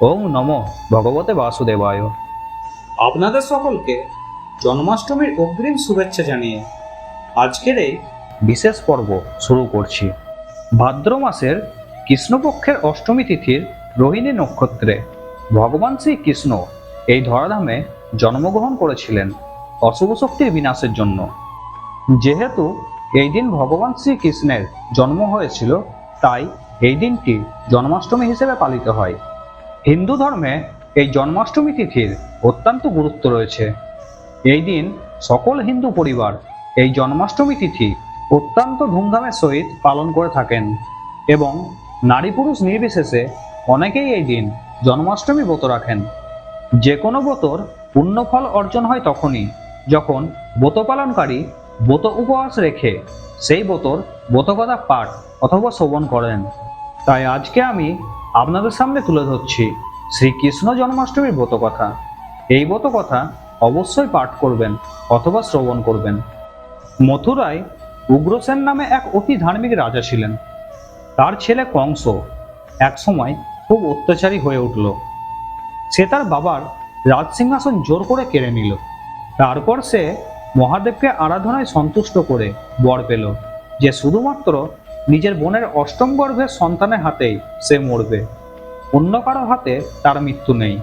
ওং নমো ভগবতে বাসুদেবায়। আপনাদের সকলকে জন্মাষ্টমীর অগ্রিম শুভেচ্ছা জানিয়ে আজকের এই বিশেষ পর্ব শুরু করছি। ভাদ্র মাসের কৃষ্ণপক্ষের অষ্টমী তিথির রোহিণী নক্ষত্রে ভগবান শ্রীকৃষ্ণ এই ধরাধামে জন্মগ্রহণ করেছিলেন অশুভ শক্তির বিনাশের জন্য। যেহেতু এই দিন ভগবান শ্রীকৃষ্ণের জন্ম হয়েছিল, তাই এই দিনটি জন্মাষ্টমী হিসেবে পালিত হয়। হিন্দু ধর্মে এই জন্মাষ্টমী তিথির অত্যন্ত গুরুত্ব রয়েছে। এই দিন সকল হিন্দু পরিবার এই জন্মাষ্টমী তিথি অত্যন্ত ধুমধামের সহিত পালন করে থাকেন এবং নারী পুরুষ নির্বিশেষে অনেকেই এই দিন জন্মাষ্টমী ব্রত রাখেন। যে কোনো ব্রতর পুণ্যফল অর্জন হয় তখনই যখন ব্রত পালনকারী ব্রত উপবাস রেখে সেই ব্রতর ব্রতকথা পাঠ অথবা শ্রবণ করেন। তাই আজকে আমি আপনাদের সামনে তুলে ধরছি শ্রীকৃষ্ণ জন্মাষ্টমীর ব্রতকথা। এই ব্রতকথা অবশ্যই পাঠ করবেন অথবা শ্রবণ করবেন। মথুরায় উগ্রসেন নামে এক অতি ধার্মিক রাজা ছিলেন। তার ছেলে কংস একসময় খুব অত্যাচারী হয়ে উঠল। সে তার বাবার রাজসিংহাসন জোর করে কেড়ে নিল। তারপর সে মহাদেবকে আরাধনায় সন্তুষ্ট করে বর পেল যে শুধুমাত্র নিজের বোনের অষ্টম গর্ভের সন্তানের হাতেই সে মরবে, অন্য কারো হাতে তার মৃত্যু নেই।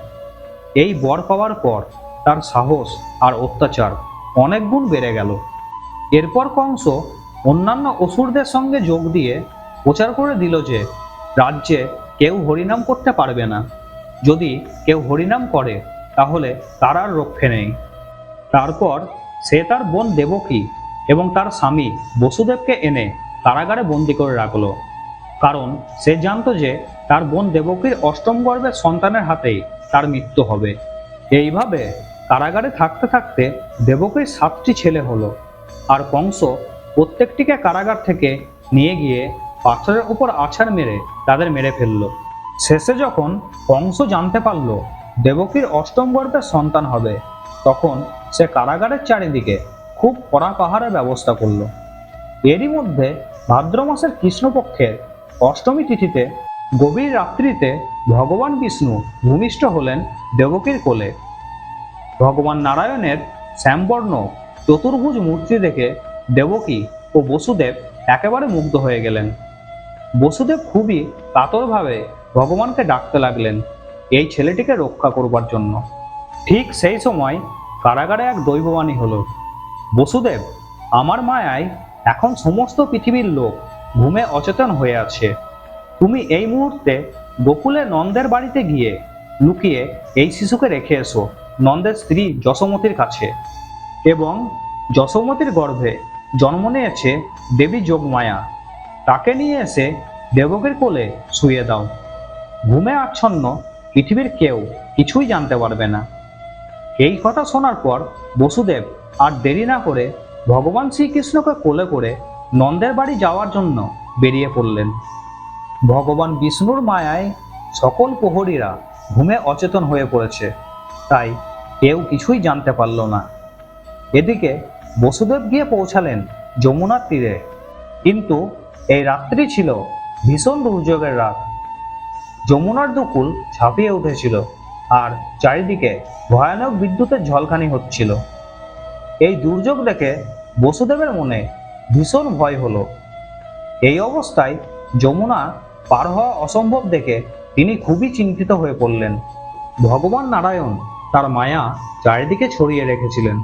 এই বর পাওয়ার পর তার সাহস আর অত্যাচার অনেক গুণ বেড়ে গেল। এরপর কংস অন্যান্য অসুরদের সঙ্গে যোগ দিয়ে প্রচার করে দিল যে রাজ্যে কেউ হরিনাম করতে পারবে না, যদি কেউ হরিনাম করে তাহলে তার আর রক্ষে নেই। তারপর সে তার বোন দেবকী এবং তার স্বামী বসুদেবকে এনে কারাগারে বন্দি করে রাখল, কারণ সে জানতো যে তার বোন দেবকীর অষ্টম গর্ভের সন্তানের হাতেই তার মৃত্যু হবে। এইভাবে কারাগারে থাকতে থাকতে দেবকীর 7টি ছেলে হলো, আর কংস প্রত্যেকটিকে কারাগার থেকে নিয়ে গিয়ে পাথরের উপর আছাড় মেরে তাদের মেরে ফেলল। শেষে যখন কংস জানতে পারল দেবকীর অষ্টম গর্ভের সন্তান হবে, তখন সে কারাগারের চারিদিকে খুব কড়া পাহারার ব্যবস্থা করল। এরই মধ্যে ভাদ্র মাসের কৃষ্ণপক্ষের অষ্টমী তিথিতে গভীর রাত্রিতে ভগবান বিষ্ণু ভূমিষ্ঠ হলেন দেবকীর কোলে। ভগবান নারায়ণের শ্যামবর্ণ চতুর্ভুজ মূর্তি দেখে দেবকী ও বসুদেব একেবারে মুগ্ধ হয়ে গেলেন। বসুদেব খুবই কাতরভাবে ভগবানকে ডাকতে লাগলেন এই ছেলেটিকে রক্ষা করবার জন্য। ঠিক সেই সময় কারাগারে এক দৈববাণী হলো, বসুদেব, আমার মায়ায় এখন সমস্ত পৃথিবীর লোক ঘুমে অচেতন হয়ে আছে। তুমি এই মুহূর্তে গোকুলে নন্দের বাড়িতে গিয়ে লুকিয়ে এই শিশুকে রেখে এসো নন্দের স্ত্রী যশোমতীর কাছে, এবং যশোমতীর গর্ভে জন্ম নিয়েছে দেবী যোগমায়া, তাকে নিয়ে এসে দেবকীর কোলে শুইয়ে দাও। ঘুমে আচ্ছন্ন পৃথিবীর কেউ কিছুই জানতে পারবে না। এই কথা শোনার পর বসুদেব আর দেরি না করে ভগবান শ্রীকৃষ্ণকে কোলে করে নন্দের বাড়ি যাওয়ার জন্য বেরিয়ে পড়লেন। ভগবান বিষ্ণুর মায়ায় সকল প্রহরীরা ঘুমে অচেতন হয়ে পড়েছে, তাই কেউ কিছুই জানতে পারল না। এদিকে বসুদেব গিয়ে পৌঁছালেন যমুনার তীরে, কিন্তু এই রাত্রি ছিল ভীষণ দুর্যোগের রাত। যমুনার দুকুল ঝাঁপিয়ে উঠেছিল আর চারিদিকে ভয়ানক বিদ্যুতের ঝলকানি হচ্ছিল। এই দুর্যোগ দেখে বসুদেবের মনে ভীষণ ভয় হলো। এই অবস্থায় যমুনা পার হওয়া অসম্ভব দেখে তিনি খুবই চিন্তিত হয়ে পড়লেন। ভগবান নারায়ণ তার মায়া চারিদিকে ছড়িয়ে রেখেছিলেন।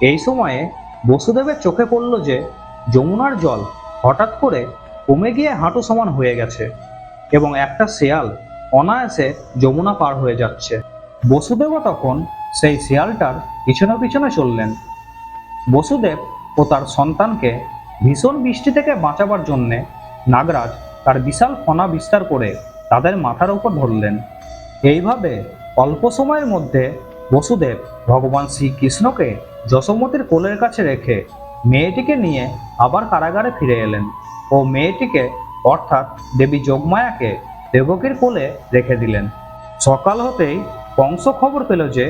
এই সময়ে বসুদেবের চোখে পড়ল যে যমুনার জল হঠাৎ করে কমে গিয়ে হাঁটু সমান হয়ে গেছে এবং একটা শেয়াল অনায়াসে যমুনা পার হয়ে যাচ্ছে। বসুদেবও তখন সেই শেয়ালটার পিছনে পিছনে চললেন। বসুদেব ও তার সন্তানকে ভীষণ বৃষ্টি থেকে বাঁচাবার জন্যে নাগরাজ তার বিশাল ফনা বিস্তার করে তাদের মাথার উপর ধরলেন। এইভাবে অল্প সময়ের মধ্যে বসুদেব ভগবান শ্রীকৃষ্ণকে যশোমতীর কোলের কাছে রেখে মেয়েটিকে নিয়ে আবার কারাগারে ফিরে এলেন ও মেয়েটিকে অর্থাৎ দেবী যোগমায়াকে দেবকীর কোলে রেখে দিলেন। সকাল হতেই কংস খবর পেল যে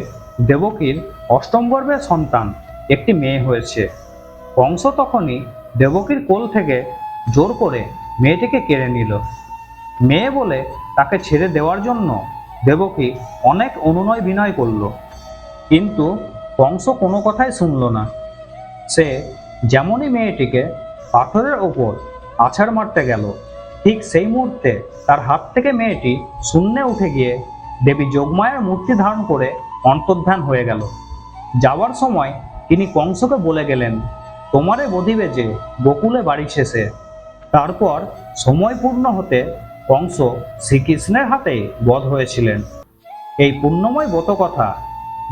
দেবকীর অষ্টম গর্ভের সন্তান একটি মেয়ে হয়েছে। কংস তখনই দেবকীর কোল থেকে জোর করে মেয়েটিকে কেড়ে নিল। মেয়ে বলে তাকে ছেড়ে দেওয়ার জন্য দেবকী অনেক অনুনয় বিনয় করল, কিন্তু কংস কোনো কথাই শুনল না। সে যেমনই মেয়েটিকে পাথরের ওপর আছাড় মারতে গেল, ঠিক সেই মুহূর্তে তার হাত থেকে মেয়েটি শূন্যে উঠে গিয়ে দেবী যোগমায়ার মূর্তি ধারণ করে অন্তর্ধান হয়ে গেল। যাওয়ার সময় তিনি কংসকে বলে গেলেন, তোমারে বধিবে যে গোকুলে বাড়ি শেষে। তারপর সময় পূর্ণ হতে কংস শ্রীকৃষ্ণের হাতে বধ হয়েছিলেন। এই পুণ্যময় ব্রতকথা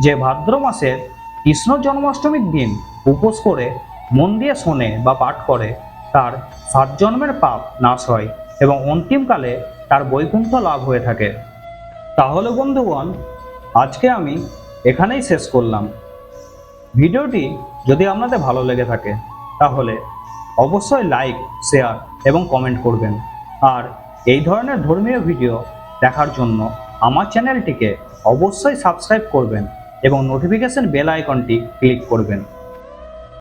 যে ভাদ্র মাসের কৃষ্ণ জন্মাষ্টমীর দিন উপোস করে মন দিয়ে শোনে বা পাঠ করে, তার 7 জন্মের পাপ নাশ হয় এবং অন্তিমকালে তার বৈকুণ্ঠ লাভ হয়ে থাকে। তাহলে বন্ধুগণ, আজকে আমি এখানেই শেষ করলাম। ভিডিওটি যদি আপনাদের ভালো লেগে থাকে তাহলে অবশ্যই লাইক, শেয়ার এবং কমেন্ট করবেন। আর এই ধরনের ধর্মীয় ভিডিও দেখার জন্য আমার চ্যানেলটিকে অবশ্যই সাবস্ক্রাইব করবেন এবং নোটিফিকেশন বেল আইকনটি ক্লিক করবেন।